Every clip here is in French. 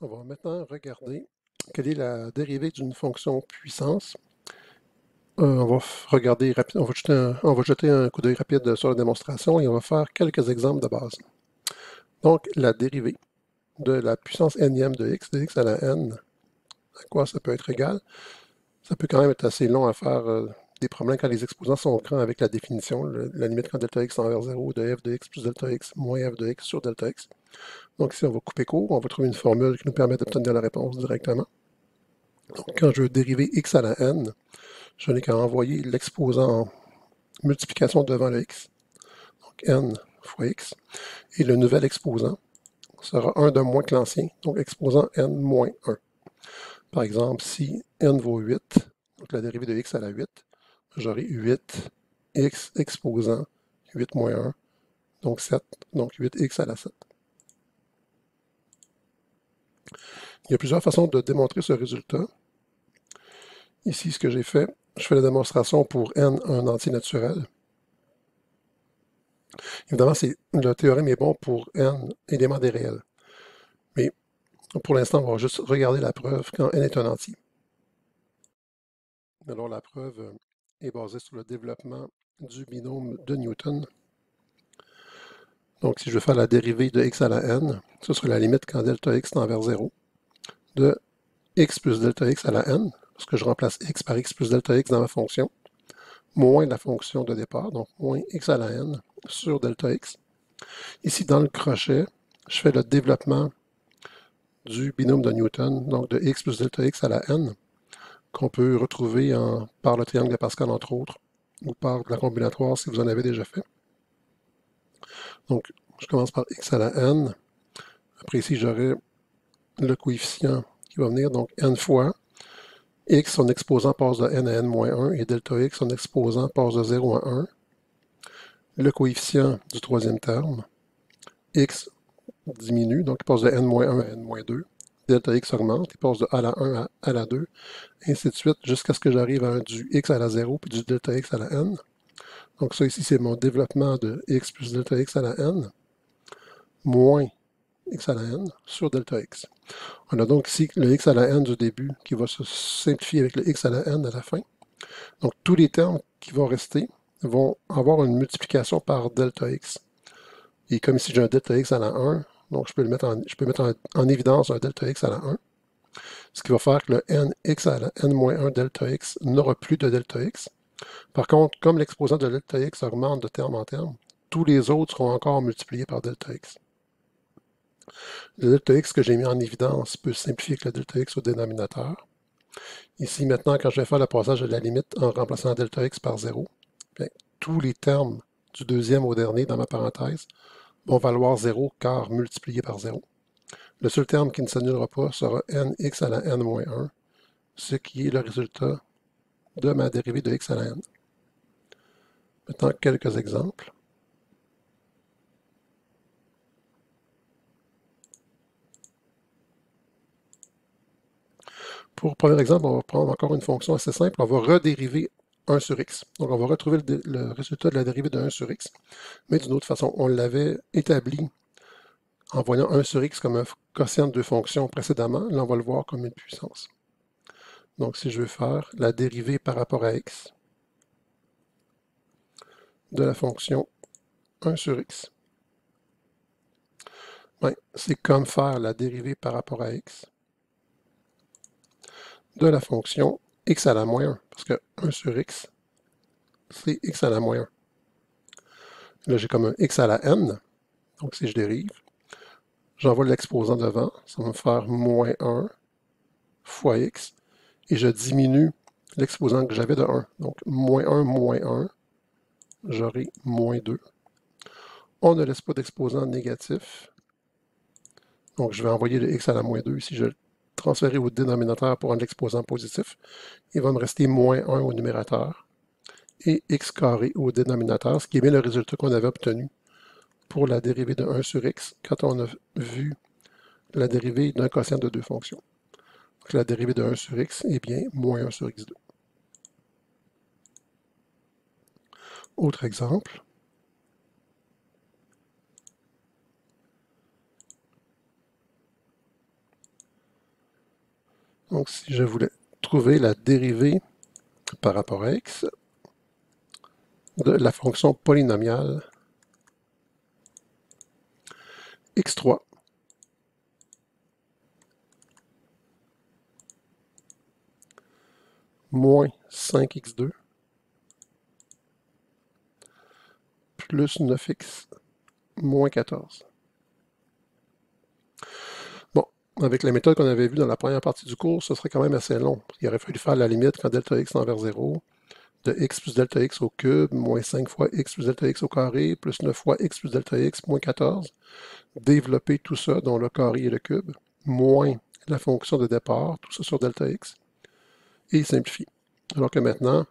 On va maintenant regarder quelle est la dérivée d'une fonction puissance. On va regarder on va jeter un coup d'œil rapide sur la démonstration et on va faire quelques exemples de base. Donc, la dérivée de la puissance nème de x à la n, à quoi ça peut être égal? Ça peut quand même être assez long à faire des problèmes quand les exposants sont grands avec la définition, la limite quand delta x tend vers 0 de f de x plus delta x moins f de x sur delta x. Donc ici, on va couper court, on va trouver une formule qui nous permet d'obtenir la réponse directement. Donc, quand je veux dériver x à la n, je n'ai qu'à envoyer l'exposant en multiplication devant le x, donc n fois x, et le nouvel exposant sera 1 de moins que l'ancien, donc exposant n moins 1. Par exemple, si n vaut 8, donc la dérivée de x à la 8, j'aurai 8x exposant 8 moins 1, donc 7, donc 8x à la 7. Il y a plusieurs façons de démontrer ce résultat. Ici, ce que j'ai fait, je fais la démonstration pour n, un entier naturel. Évidemment, le théorème est bon pour n éléments des réels. Mais pour l'instant, on va juste regarder la preuve quand n est un entier. Alors, la preuve est basée sur le développement du binôme de Newton. Donc, si je veux faire la dérivée de x à la n, ce sera la limite quand delta x tend vers 0 de x plus delta x à la n, parce que je remplace x par x plus delta x dans ma fonction, moins la fonction de départ, donc moins x à la n sur delta x. Ici, dans le crochet, je fais le développement du binôme de Newton, donc de x plus delta x à la n, qu'on peut retrouver par le triangle de Pascal, entre autres, ou par de la combinatoire si vous en avez déjà fait. Donc, je commence par x à la n. Après ici, j'aurai le coefficient qui va venir, donc n fois x, son exposant passe de n à n-1, et delta x, son exposant passe de 0 à 1. Le coefficient du troisième terme, x diminue, donc il passe de n-1 à n-2. Delta x augmente, il passe de a la 1 à la 2, et ainsi de suite, jusqu'à ce que j'arrive à du x à la 0 puis du delta x à la n. Donc ça ici, c'est mon développement de x plus delta x à la n, moins x à la n sur delta x. On a donc ici le x à la n du début qui va se simplifier avec le x à la n à la fin. Donc tous les termes qui vont rester vont avoir une multiplication par delta x. Et comme ici j'ai un delta x à la 1, donc je peux mettre en évidence un delta x à la 1, ce qui va faire que le nx à la n-1 delta x n'aura plus de delta x. Par contre, comme l'exposant de delta x augmente de terme en terme, tous les autres seront encore multipliés par delta x. Le delta x que j'ai mis en évidence peut se simplifier avec le delta x au dénominateur. Ici, maintenant, quand je vais faire le passage de la limite en remplaçant delta x par 0, bien, tous les termes du deuxième au dernier dans ma parenthèse vont valoir 0 car multiplié par 0. Le seul terme qui ne s'annulera pas sera nx à la n-1, ce qui est le résultat de ma dérivée de x à la n. Maintenant, quelques exemples. Pour le premier exemple, on va prendre encore une fonction assez simple. On va redériver 1 sur x. Donc, on va retrouver le résultat de la dérivée de 1 sur x, mais d'une autre façon. On l'avait établi en voyant 1 sur x comme un quotient de deux fonctions précédemment. Là, on va le voir comme une puissance. Donc, si je veux faire la dérivée par rapport à x de la fonction 1 sur x, ben, c'est comme faire la dérivée par rapport à x de la fonction x à la moins 1, parce que 1 sur x, c'est x à la moins 1. Là, j'ai comme un x à la n, donc si je dérive, j'envoie l'exposant devant, ça va me faire moins 1 fois x, et je diminue l'exposant que j'avais de 1. Donc, moins 1, j'aurai moins 2. On ne laisse pas d'exposant négatif, donc je vais envoyer le x à la moins 2. Si je le transfère au dénominateur pour un exposant positif, il va me rester moins 1 au numérateur et x carré au dénominateur, ce qui est bien le résultat qu'on avait obtenu pour la dérivée de 1 sur x quand on a vu la dérivée d'un quotient de deux fonctions. Donc la dérivée de 1 sur x est bien moins 1 sur x2. Autre exemple. Donc, si je voulais trouver la dérivée par rapport à x de la fonction polynomiale x3 moins 5x2 plus 9x moins 14. Bon, avec la méthode qu'on avait vue dans la première partie du cours, ce serait quand même assez long. Il aurait fallu faire la limite quand delta x tend vers 0, de x plus delta x au cube, moins 5 fois x plus delta x au carré, plus 9 fois x plus delta x, moins 14. Développer tout ça, dont le carré et le cube, moins la fonction de départ, tout ça sur delta x, et simplifier. Alors que maintenant,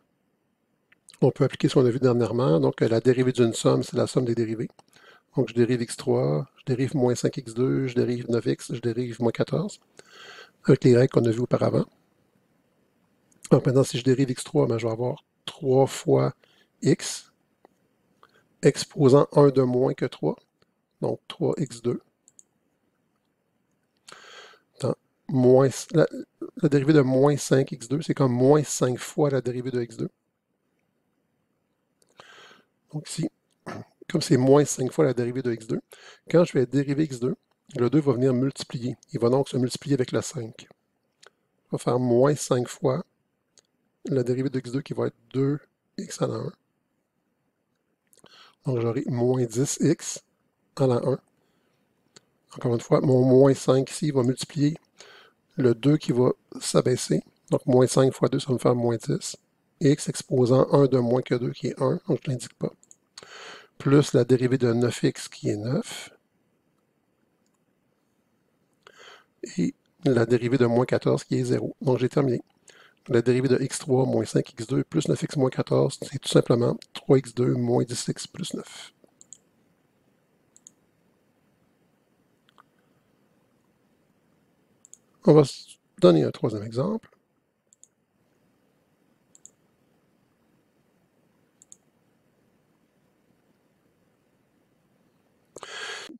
on peut appliquer ce qu'on a vu dernièrement. Donc, la dérivée d'une somme, c'est la somme des dérivées. Donc, je dérive x3, je dérive moins 5x2, je dérive 9x, je dérive moins 14, avec les règles qu'on a vues auparavant. Donc, maintenant, si je dérive x3, ben, je vais avoir 3 fois x, exposant 1 de moins que 3, donc 3x2. Moins, la dérivée de moins 5x2, c'est comme moins 5 fois la dérivée de x2. Donc ici, comme c'est moins 5 fois la dérivée de x2, quand je vais dériver x2, le 2 va venir multiplier. Il va donc se multiplier avec le 5. On va faire moins 5 fois la dérivée de x2 qui va être 2x à la 1. Donc j'aurai moins 10x à la 1. Encore une fois, mon moins 5 ici va multiplier le 2 qui va s'abaisser. Donc moins 5 fois 2, ça va me faire moins 10. X exposant 1 de moins que 2 qui est 1, donc je ne l'indique pas. Plus la dérivée de 9x qui est 9. Et la dérivée de moins 14 qui est 0. Donc j'ai terminé. La dérivée de x3 moins 5x2 plus 9x moins 14, c'est tout simplement 3x2 moins 10x plus 9. On va se donner un troisième exemple.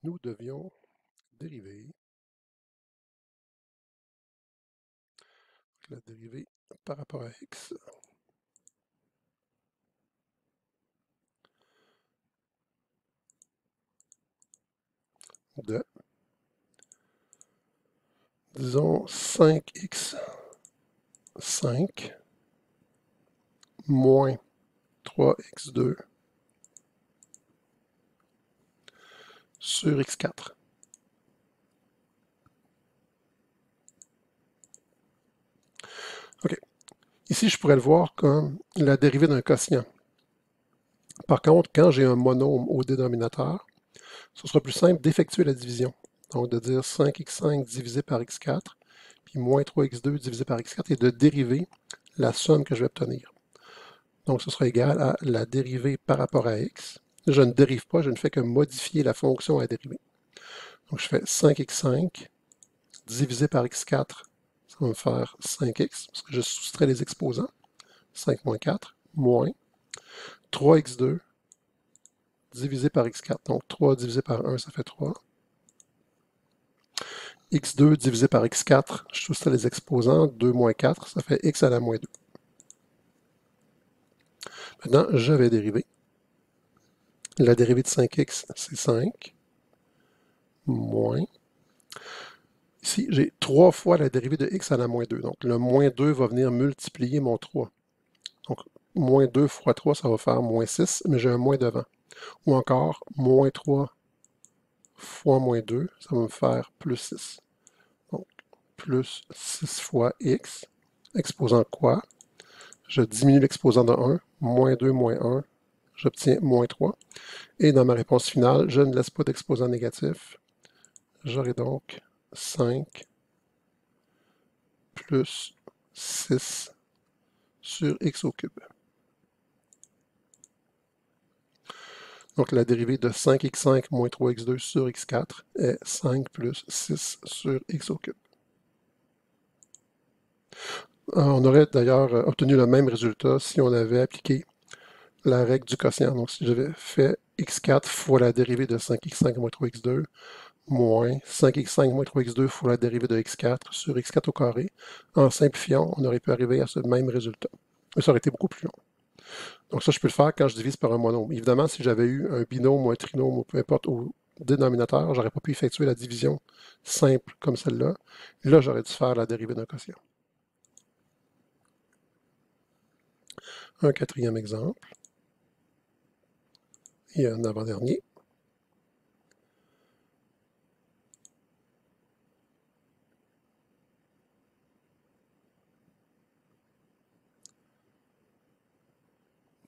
Nous devions dériver la dérivée par rapport à x de, disons, 5x 5 moins 3x2 sur x4. OK. Ici, je pourrais le voir comme la dérivée d'un quotient. Par contre, quand j'ai un monôme au dénominateur, ce sera plus simple d'effectuer la division. Donc, de dire 5x5 divisé par x4, puis moins 3x2 divisé par x4, et de dériver la somme que je vais obtenir. Donc, ce sera égal à la dérivée par rapport à x. Je ne dérive pas, je ne fais que modifier la fonction à dériver. Donc, je fais 5x5 divisé par x4, ça va me faire 5x, parce que je soustrais les exposants. 5 moins 4, moins 3x2 divisé par x4. Donc, 3 divisé par 1, ça fait 3. x2 divisé par x4, je soustrais les exposants. 2 moins 4, ça fait x à la moins 2. Maintenant, je vais dériver. La dérivée de 5x, c'est 5. Moins. Ici, j'ai 3 fois la dérivée de x à la moins 2. Donc, le moins 2 va venir multiplier mon 3. Donc, moins 2 fois 3, ça va faire moins 6, mais j'ai un moins devant. Ou encore, moins 3 fois moins 2, ça va me faire plus 6. Donc, plus 6 fois x, exposant quoi? Je diminue l'exposant de 1, moins 2, moins 1, j'obtiens moins 3. Et dans ma réponse finale, je ne laisse pas d'exposant négatif. J'aurai donc 5 plus 6 sur x au cube. Donc la dérivée de 5x5 moins 3x2 sur x4 est 5 plus 6 sur x au cube. On aurait d'ailleurs obtenu le même résultat si on avait appliqué la règle du quotient. Donc si j'avais fait x4 fois la dérivée de 5x5 moins 3x2 moins 5x5 moins 3x2 fois la dérivée de x4 sur x4 au carré. En simplifiant, on aurait pu arriver à ce même résultat. Mais ça aurait été beaucoup plus long. Donc ça, je peux le faire quand je divise par un monôme. Évidemment, si j'avais eu un binôme ou un trinôme ou peu importe au dénominateur, j'aurais pas pu effectuer la division simple comme celle-là. Là, j'aurais dû faire la dérivée d'un quotient. Un quatrième exemple. Et un avant-dernier.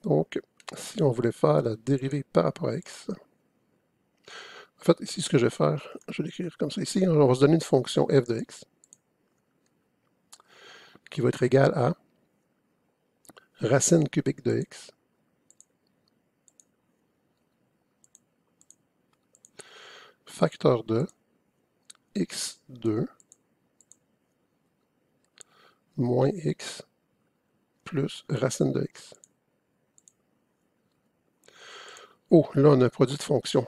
Donc, si on voulait faire la dérivée par rapport à x, en fait, ici, ce que je vais faire, je vais l'écrire comme ça. Ici, on va se donner une fonction f de x qui va être égale à racine cubique de x facteur de x2 moins x plus racine de x. Oh, là, on a un produit de fonction,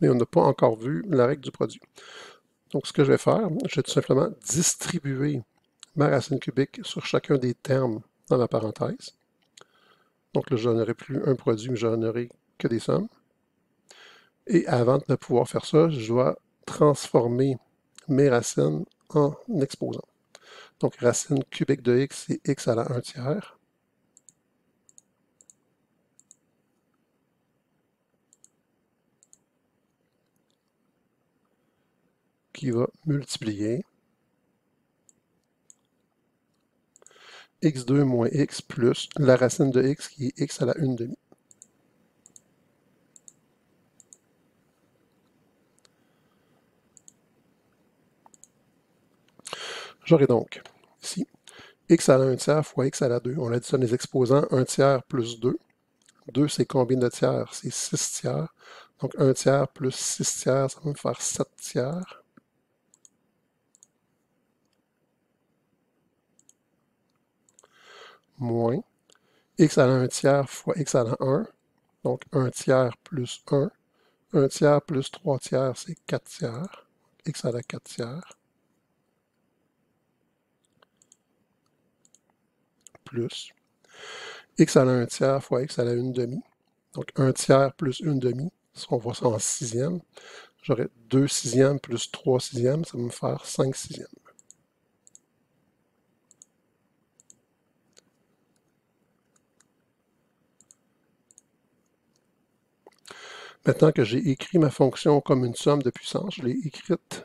mais on n'a pas encore vu la règle du produit. Donc, ce que je vais faire, je vais tout simplement distribuer ma racine cubique sur chacun des termes dans la parenthèse. Donc là, je n'aurai plus un produit, mais je n'aurai que des sommes. Et avant de pouvoir faire ça, je dois transformer mes racines en exposants. Donc, racine cubique de x, c'est x à la 1 tiers. Qui va multiplier x2 moins x plus la racine de x qui est x à la 1 demi. J'aurai donc ici x à la 1 tiers fois x à la 2. On additionne les exposants 1 tiers plus 2. 2, c'est combien de tiers? C'est 6 tiers. Donc 1 tiers plus 6 tiers, ça va me faire 7 tiers. Moins x à la 1 tiers fois x à la 1. Donc 1 tiers plus 1. 1 tiers plus 3 tiers, c'est 4 tiers. X à la 4 tiers. Plus x à la 1 tiers fois x à la 1 demi. Donc 1 tiers plus 1 demi, si on voit ça en sixième, j'aurai 2 sixièmes plus 3 sixièmes, ça va me faire 5 sixièmes. Maintenant que j'ai écrit ma fonction comme une somme de puissance, je l'ai écrite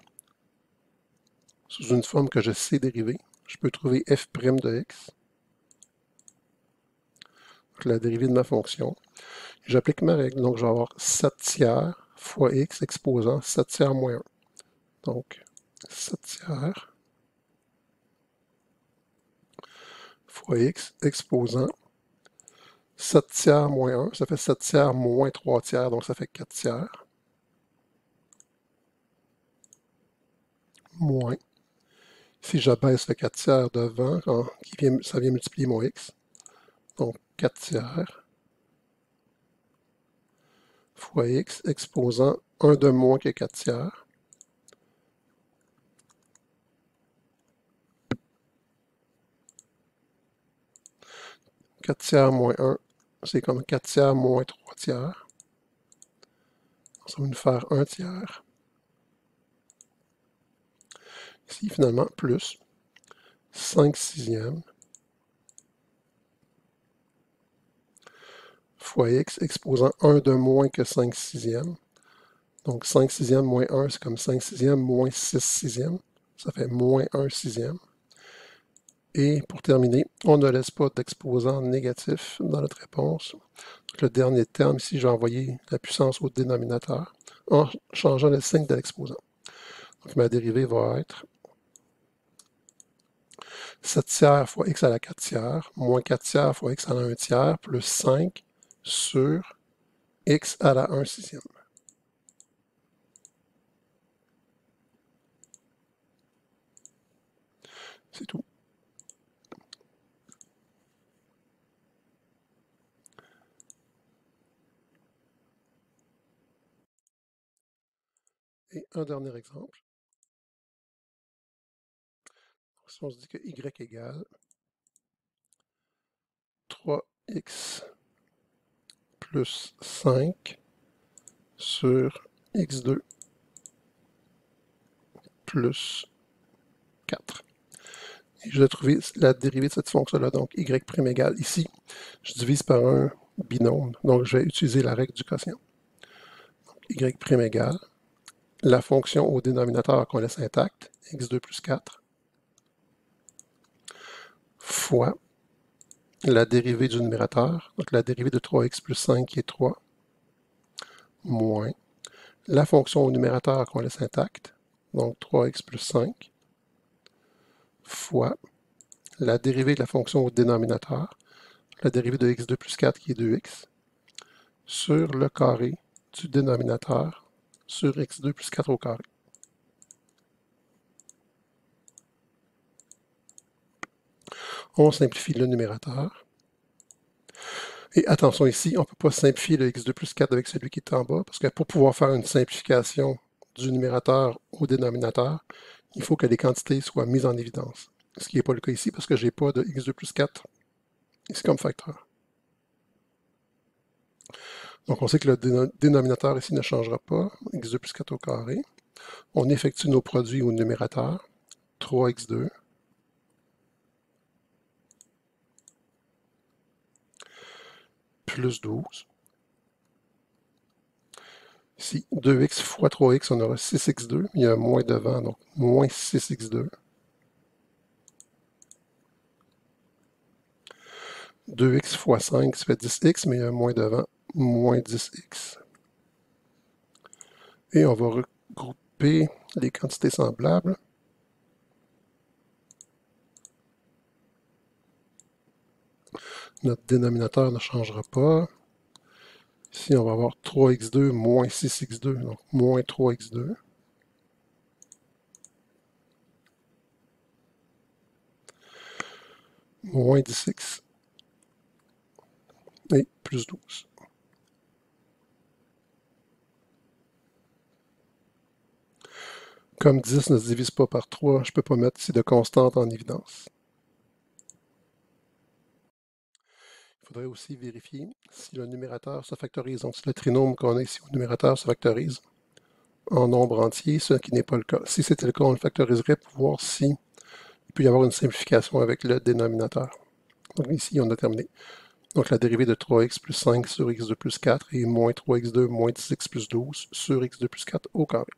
sous une forme que je sais dériver. Je peux trouver f' de x, donc la dérivée de ma fonction. J'applique ma règle, donc je vais avoir 7 tiers fois x exposant 7 tiers moins 1. Donc 7 tiers fois x exposant 7 tiers moins 1, ça fait 7 tiers moins 3 tiers, donc ça fait 4 tiers. Moins. Si j'abaisse le 4 tiers devant, ça vient multiplier mon x. Donc 4 tiers fois x exposant 1 de moins que 4 tiers. « 4 tiers moins 1, c'est comme 4 tiers moins 3 tiers. Ça va nous faire 1 tiers. Ici, finalement, plus 5 sixièmes fois x exposant 1 de moins que 5 sixièmes. Donc 5 sixièmes moins 1, c'est comme 5 sixièmes moins 6 sixièmes. Ça fait moins 1 sixième. Et pour terminer, on ne laisse pas d'exposant négatif dans notre réponse. Donc, le dernier terme, ici, j'ai envoyé la puissance au dénominateur en changeant le signe de l'exposant. Donc ma dérivée va être 7 tiers fois x à la 4 tiers, moins 4 tiers fois x à la 1 tiers, plus 5 sur x à la 1 sixième. C'est tout. Et un dernier exemple. Si on se dit que y égale 3x plus 5 sur x2 plus 4. Et je vais trouver la dérivée de cette fonction-là, donc y' égale. Ici, je divise par un binôme, donc je vais utiliser la règle du quotient. Donc, y' égale la fonction au dénominateur qu'on laisse intacte, x2 plus 4, fois la dérivée du numérateur, donc la dérivée de 3x plus 5 qui est 3, moins la fonction au numérateur qu'on laisse intacte, donc 3x plus 5, fois la dérivée de la fonction au dénominateur, la dérivée de x2 plus 4 qui est 2x, sur le carré du dénominateur sur x2 plus 4 au carré. On simplifie le numérateur. Et attention ici, on ne peut pas simplifier le x2 plus 4 avec celui qui est en bas, parce que pour pouvoir faire une simplification du numérateur au dénominateur, il faut que les quantités soient mises en évidence. Ce qui n'est pas le cas ici, parce que je n'ai pas de x2 plus 4 ici comme facteur. Donc on sait que le dénominateur ici ne changera pas, x2 plus 4 au carré. On effectue nos produits au numérateur, 3x2 plus 12. Ici, 2x fois 3x, on aura 6x2. Il y a un moins devant, donc moins 6x2. 2x fois 5, ça fait 10x, mais il y a un moins devant, moins 10x. Et on va regrouper les quantités semblables. Notre dénominateur ne changera pas. Ici, on va avoir 3x2 moins 6x2, donc moins 3x2. Moins 10x. Et plus 12. Comme 10 ne se divise pas par 3, je ne peux pas mettre ici de constante en évidence. Il faudrait aussi vérifier si le numérateur se factorise. Donc, si le trinôme qu'on a ici au numérateur se factorise en nombre entier, ce qui n'est pas le cas. Si c'était le cas, on le factoriserait pour voir si il peut y avoir une simplification avec le dénominateur. Donc ici, on a terminé. Donc la dérivée de 3x plus 5 sur x2 plus 4 est moins 3x2 moins 10x plus 12 sur x2 plus 4 au carré.